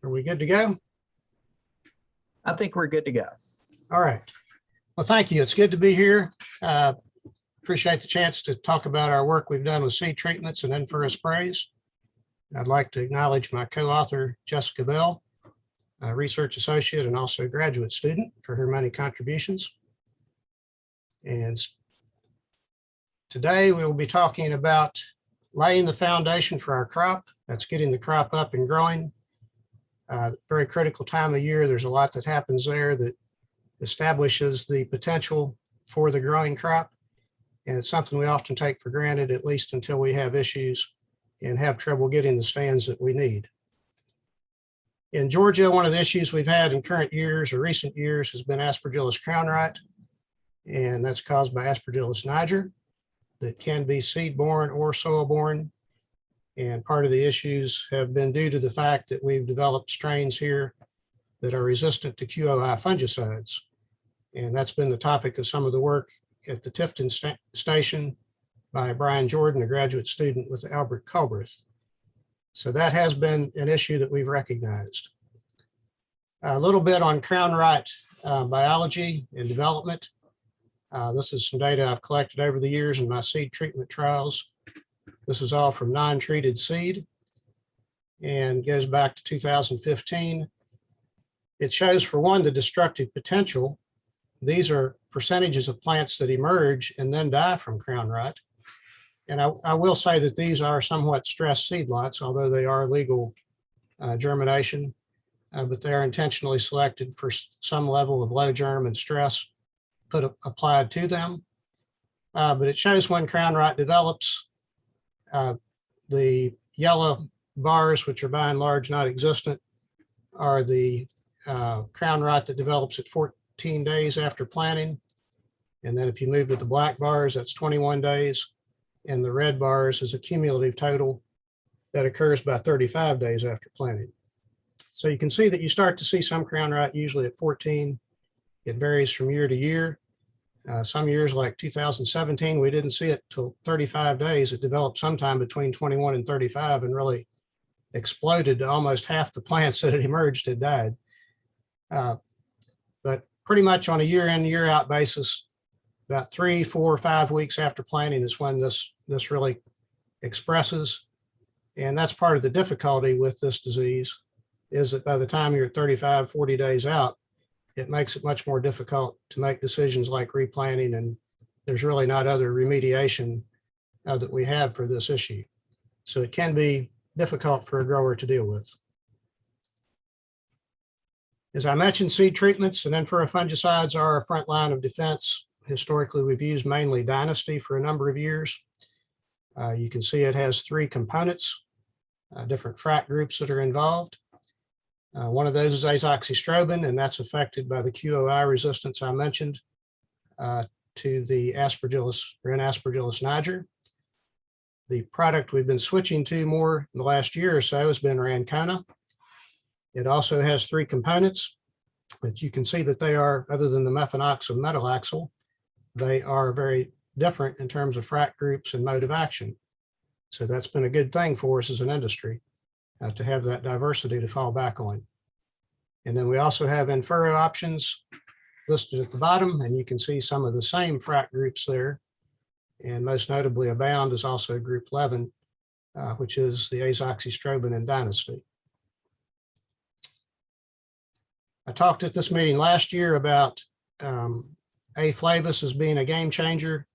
Are we good to go? I think we're good to go. All right. Well, thank you. It's good to be here. Appreciate the chance to talk about our work we've done with seed treatments and in-furrow sprays. I'd like to acknowledge my co-author, Jessica Bell, a research associate and also graduate student, for her many contributions. And today we will be talking about laying the foundation for our crop. That's getting the crop up and growing. Very critical time of year. There's a lot that happens there that establishes the potential for the growing crop. And it's something we often take for granted, at least until we have issues and have trouble getting the stands that we need. In Georgia, one of the issues we've had in current years or recent years has been Aspergillus crown rot, and that's caused by Aspergillus niger that can be seed-borne or soil-borne. And part of the issues have been due to the fact that we've developed strains here that are resistant to QoI fungicides. And that's been the topic of some of the work at the Tifton station by Brian Jordan, a graduate student with Albert Culbreth. So that has been an issue that we've recognized. A little bit on crown rot biology and development. This is some data I've collected over the years in my seed treatment trials. This is all from non-treated seed and goes back to 2015. It shows, for one, the destructive potential. These are percentages of plants that emerge and then die from crown rot. And I will say that these are somewhat stressed seed lots, although they are legal germination, but they are intentionally selected for some level of low germ and stress applied to them. But it shows when crown rot develops. The yellow bars, which are by and large not existent, are the crown rot that develops at 14 days after planting. And then if you move to the black bars, that's 21 days. And the red bars is a cumulative total that occurs by 35 days after planting. So you can see that you start to see some crown rot usually at 14. It varies from year to year. Some years like 2017, we didn't see it till 35 days. It developed sometime between 21 and 35 and really exploded to almost half the plants that had emerged had died. But pretty much on a year in, year out basis, about 3, 4, 5 weeks after planting is when this really expresses. And that's part of the difficulty with this disease, is that by the time you're 35, 40 days out, it makes it much more difficult to make decisions like replanting, and there's really not other remediation that we have for this issue. So it can be difficult for a grower to deal with. As I mentioned, seed treatments and in-furrow fungicides are a front line of defense. Historically, we've used mainly Dynasty for a number of years. You can see it has 3 components, different frac groups that are involved. One of those is azoxystrobin, and that's affected by the QoI resistance I mentioned to the Aspergillus or Aspergillus niger. The product we've been switching to more in the last year or so has been Rancona. It also has 3 components that you can see that they are, other than the mefenoxam metalaxyl, they are very different in terms of frac groups and mode of action. So that's been a good thing for us as an industry, to have that diversity to fall back on. And then we also have in-furrow options listed at the bottom, and you can see some of the same frac groups there. And most notably, Abound is also group 11, which is the azoxystrobin and Dynasty. I talked at this meeting last year about A. flavus as being a game changer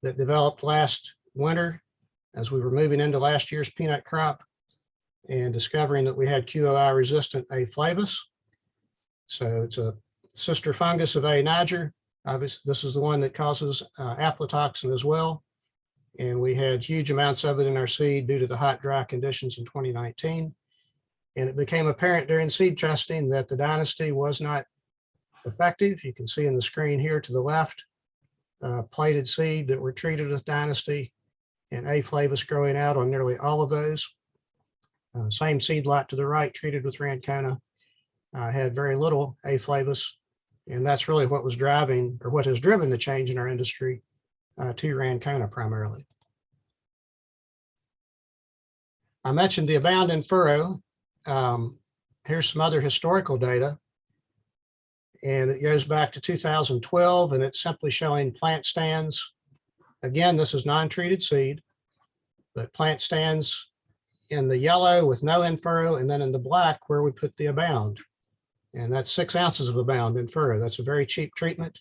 that developed last winter as we were moving into last year's peanut crop and discovering that we had QoI-resistant A. flavus. So it's a sister fungus of A. niger. Obviously, this is the one that causes aflatoxin as well. And we had huge amounts of it in our seed due to the hot, dry conditions in 2019. And it became apparent during seed testing that the Dynasty was not effective. You can see in the screen here to the left, plated seed that were treated with Dynasty and A. flavus growing out on nearly all of those. Same seed lot to the right, treated with Rancona, had very little A. flavus. And that's really what was driving, or what has driven the change in our industry to Rancona primarily. I mentioned the Abound in-furrow. here's some other historical data. And it goes back to 2012, and it's simply showing plant stands. Again, this is non-treated seed, but plant stands in the yellow with no in-furrow, and then in the black where we put the Abound. And that's 6 ounces of Abound in-furrow. That's a very cheap treatment.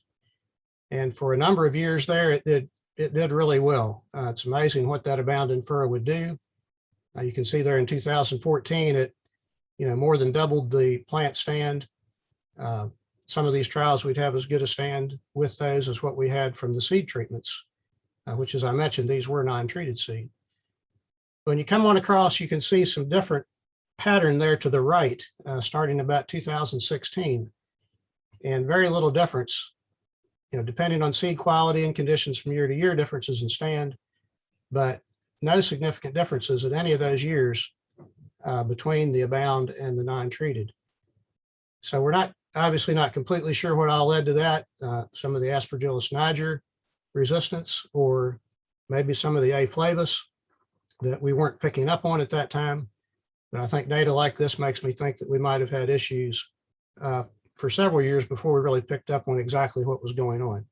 And for a number of years there, it did really well. It's amazing what that Abound in-furrow would do. You can see there in 2014, it more than doubled the plant stand. Some of these trials we'd have as good a stand with those as what we had from the seed treatments, which, as I mentioned, these were non-treated seed. When you come on across, you can see some different pattern there to the right, starting about 2016, and very little difference, depending on seed quality and conditions from year to year, differences in stand, but no significant differences in any of those years between the Abound and the non-treated. So we're obviously not completely sure what all led to that. Some of the Aspergillus niger resistance, or maybe some of the A. flavus that we weren't picking up on at that time. But I think data like this makes me think that we might have had issues for several years before we really picked up on exactly what was going on.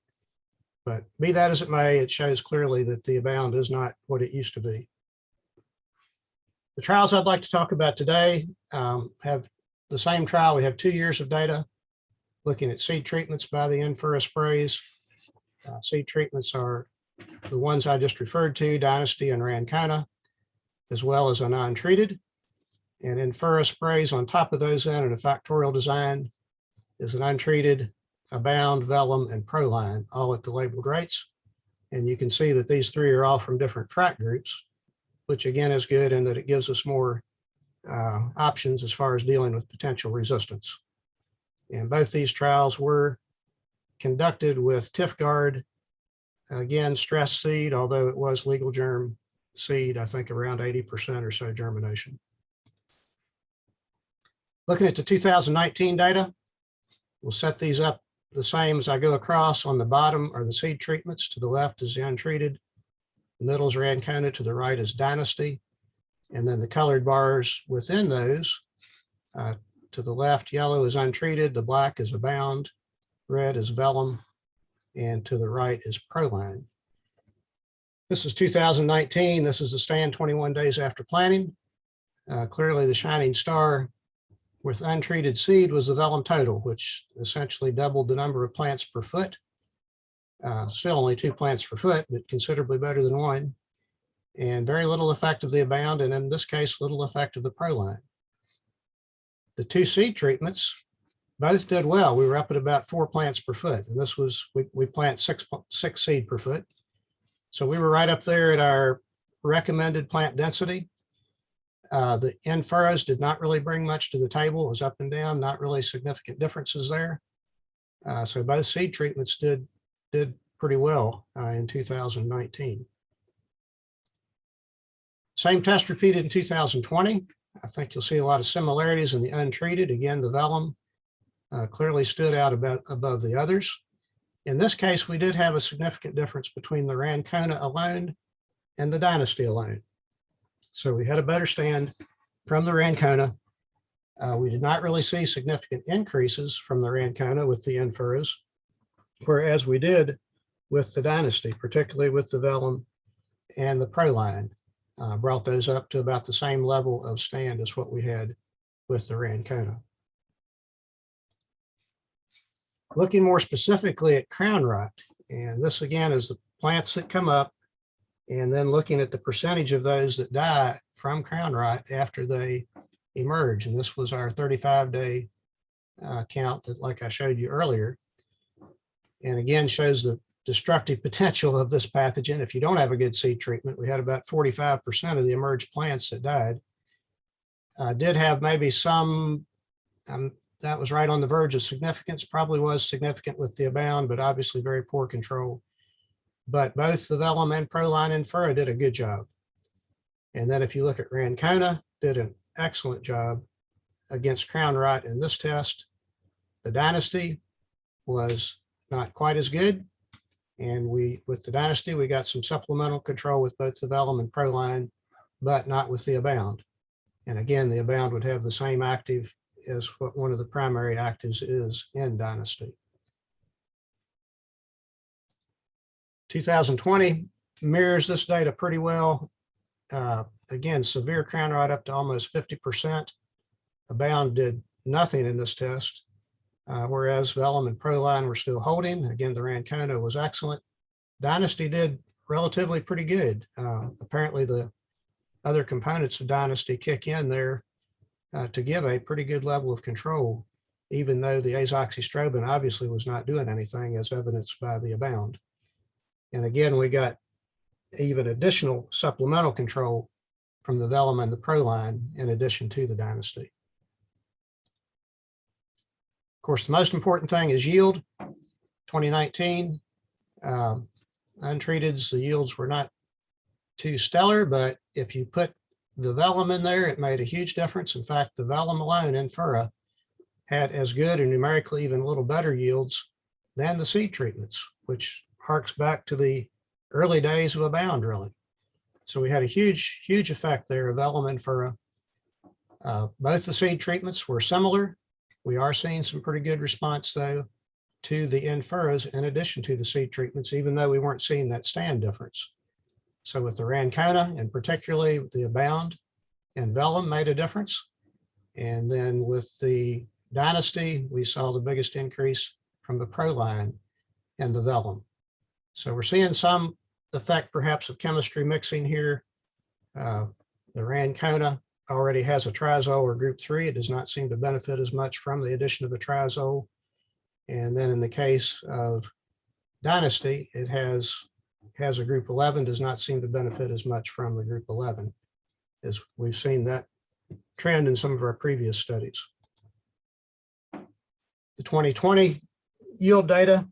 But be that as it may, it shows clearly that the Abound is not what it used to be. The trials I'd like to talk about today have the same trial. We have 2 years of data looking at seed treatments by the in-furrow sprays. Seed treatments are the ones I just referred to, Dynasty and Rancona, as well as a non-treated. And in-furrow sprays on top of those in a factorial design is an untreated, Abound, Velum, and Proline, all at the labeled rates. And you can see that these 3 are all from different track groups, which again is good in that it gives us more options as far as dealing with potential resistance. And both these trials were conducted with Tifguard, again, stress seed, although it was legal germ seed, I think around 80% or so germination. Looking at the 2019 data, we'll set these up the same as I go across. On the bottom are the seed treatments. To the left is the untreated. The middle is Rancona. To the right is Dynasty. And then the colored bars within those, to the left, yellow is untreated. The black is Abound. Red is Velum. And to the right is Proline. This is 2019. This is the stand 21 days after planting. Clearly the shining star with untreated seed was the Velum Total, which essentially doubled the number of plants per foot. Still only 2 plants per foot, but considerably better than 1. And very little effect of the Abound, and in this case, little effect of the Proline. The 2 seed treatments both did well. We were up at about 4 plants per foot, and this was, we plant 6 seed per foot. So we were right up there at our recommended plant density. The in-furrows did not really bring much to the table. It was up and down, not really significant differences there. So both seed treatments did pretty well in 2019. Same test repeated in 2020. I think you'll see a lot of similarities in the untreated. Again, the Velum clearly stood out above the others. In this case, we did have a significant difference between the Rancona alone and the Dynasty alone. So we had a better stand from the Rancona. We did not really see significant increases from the Rancona with the in-furrows, whereas we did with the Dynasty, particularly with the Velum and the Proline. Brought those up to about the same level of stand as what we had with the Rancona. Looking more specifically at crown rot, and this again is the plants that come up, and then looking at the percentage of those that die from crown rot after they emerge. And this was our 35-day count that, like I showed you earlier, and again shows the destructive potential of this pathogen. If you don't have a good seed treatment, we had about 45% of the emerged plants that died. Did have maybe some, that was right on the verge of significance, probably was significant with the Abound, but obviously very poor control. But both the Velum and Proline in-furrow did a good job. And then if you look at Rancona, did an excellent job against crown rot in this test. The Dynasty was not quite as good. And with the Dynasty, we got some supplemental control with both the Velum and Proline, but not with the Abound. And again, the Abound would have the same active is what one of the primary actives is in Dynasty. 2020 mirrors this data pretty well. Again, severe crown rot up to almost 50%. Abound did nothing in this test, whereas Velum and Proline were still holding. Again, the Rancona was excellent. Dynasty did relatively pretty good. Apparently the other components of Dynasty kick in there to give a pretty good level of control, even though the azoxystrobin obviously was not doing anything, as evidenced by the Abound. And again, we got even additional supplemental control from the Velum and the Proline in addition to the Dynasty. Of course, the most important thing is yield. 2019, untreateds, the yields were not too stellar, but if you put the Velum in there, it made a huge difference. In fact, the Velum alone in-furrow had as good and numerically even a little better yields than the seed treatments, which harks back to the early days of Abound, really. So we had a huge, huge effect there of Velum in-furrow. Both the seed treatments were similar. We are seeing some pretty good response, though, to the in-furrows in addition to the seed treatments, even though we weren't seeing that stand difference. So with the Rancona, and particularly the Abound and Velum, made a difference. And then with the Dynasty, we saw the biggest increase from the Proline and the Velum. So we're seeing some effect perhaps of chemistry mixing here. The Rancona already has a triazole or group 3. It does not seem to benefit as much from the addition of the triazole. And then in the case of Dynasty, it has a group 11, does not seem to benefit as much from the group 11, as we've seen that trend in some of our previous studies. The 2020 yield data,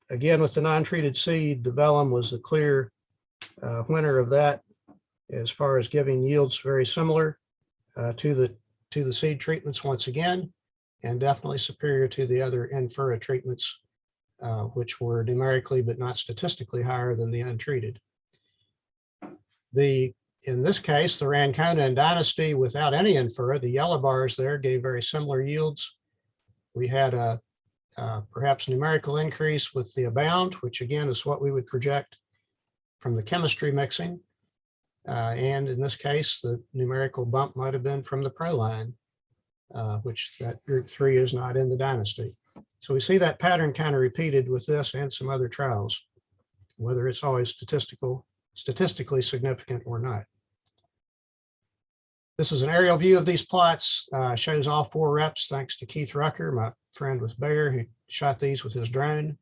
again, with the non-treated seed, the Velum was the clear winner of that, as far as giving yields very similar to the seed treatments once again, and definitely superior to the other in-furrow treatments, which were numerically but not statistically higher than the untreated. In this case, the Rancona and Dynasty without any in-furrow, the yellow bars there gave very similar yields. We had a perhaps numerical increase with the Abound, which again is what we would project from the chemistry mixing. And in this case, the numerical bump might have been from the Proline, which that group 3 is not in the Dynasty. So we see that pattern kind of repeated with this and some other trials, whether it's always statistically significant or not. This is an aerial view of these plots, shows all 4 reps, thanks to Keith Rucker, my friend with Bayer, who shot these with his drone.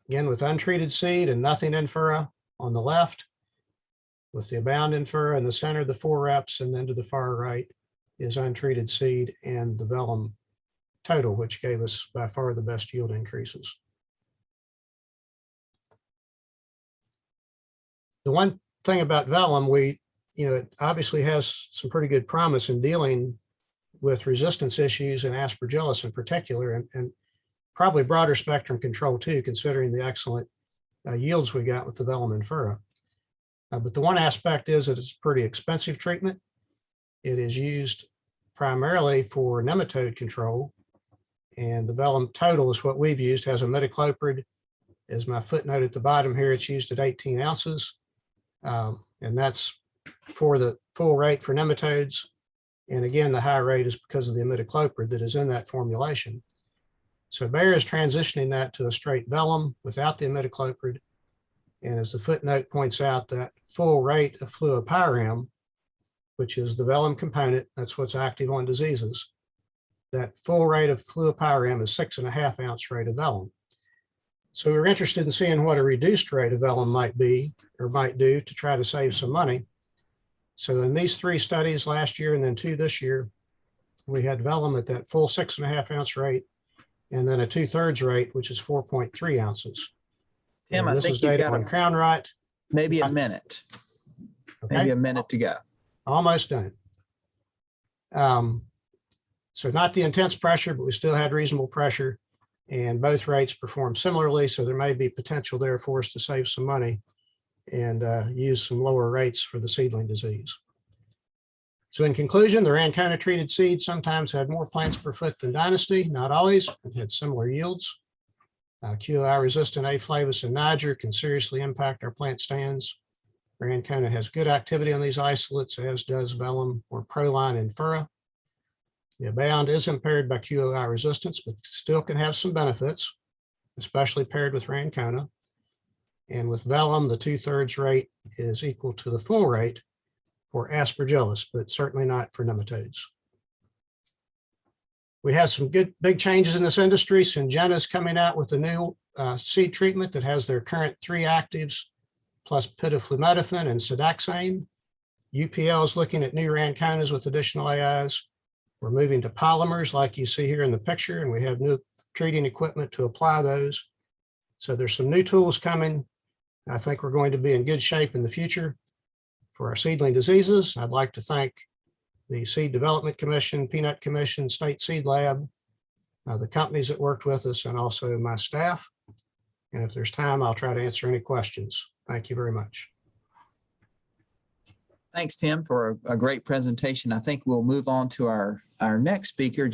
Again, with untreated seed and nothing in-furrow on the left, with the Abound in-furrow in the center, the 4 reps, and then to the far right is untreated seed and the Velum Total, which gave us by far the best yield increases. The one thing about Velum, it obviously has some pretty good promise in dealing with resistance issues in Aspergillus in particular, and probably broader spectrum control too, considering the excellent yields we got with the Velum in-furrow. But the one aspect is that it's a pretty expensive treatment. It is used primarily for nematode control, and the Velum Total is what we've used, has a imidacloprid. As my footnote at the bottom here, it's used at 18 ounces, and that's for the full rate for nematodes. And again, the high rate is because of the imidacloprid that is in that formulation. So Bayer is transitioning that to a straight Velum without the imidacloprid. And as the footnote points out, that full rate of fluopyram, which is the Velum component, that's what's active on diseases, that full rate of fluopyram is 6.5 ounce rate of Velum. So we were interested in seeing what a reduced rate of Velum might be or might do to try to save some money. So in these 3 studies last year and then 2 this year, we had Velum at that full 6.5 ounce rate, and then a 2/3 rate, which is 4.3 ounces. Tim, and this is data on crown rot. Maybe a minute. Okay. Maybe a minute to go. Almost done. So not the intense pressure, but we still had reasonable pressure, and both rates performed similarly. So there may be potential there for us to save some money and use some lower rates for the seedling disease. So in conclusion, the Rancona treated seeds sometimes had more plants per foot than Dynasty, not always, but had similar yields. QoI-resistant A-flavus and niger can seriously impact our plant stands. Rancona has good activity on these isolates, as does Velum or Proline and in-furrow. The Abound is impaired by QoI resistance, but still can have some benefits, especially paired with Rancona. And with Velum, the 2/3 rate is equal to the full rate for Aspergillus, but certainly not for nematodes. We have some good big changes in this industry. Syngenta is coming out with a new seed treatment that has their current 3 actives plus pitoflumethafen and sidaxane. UPL is looking at new Ranconas with additional AIs. We're moving to polymers like you see here in the picture, and we have new treating equipment to apply those. So there's some new tools coming. I think we're going to be in good shape in the future for our seedling diseases. I'd like to thank the Seed Development Commission, Peanut Commission, State Seed Lab, the companies that worked with us, and also my staff. And if there's time, I'll try to answer any questions. Thank you very much. Thanks, Tim, for a great presentation. I think we'll move on to our next speaker.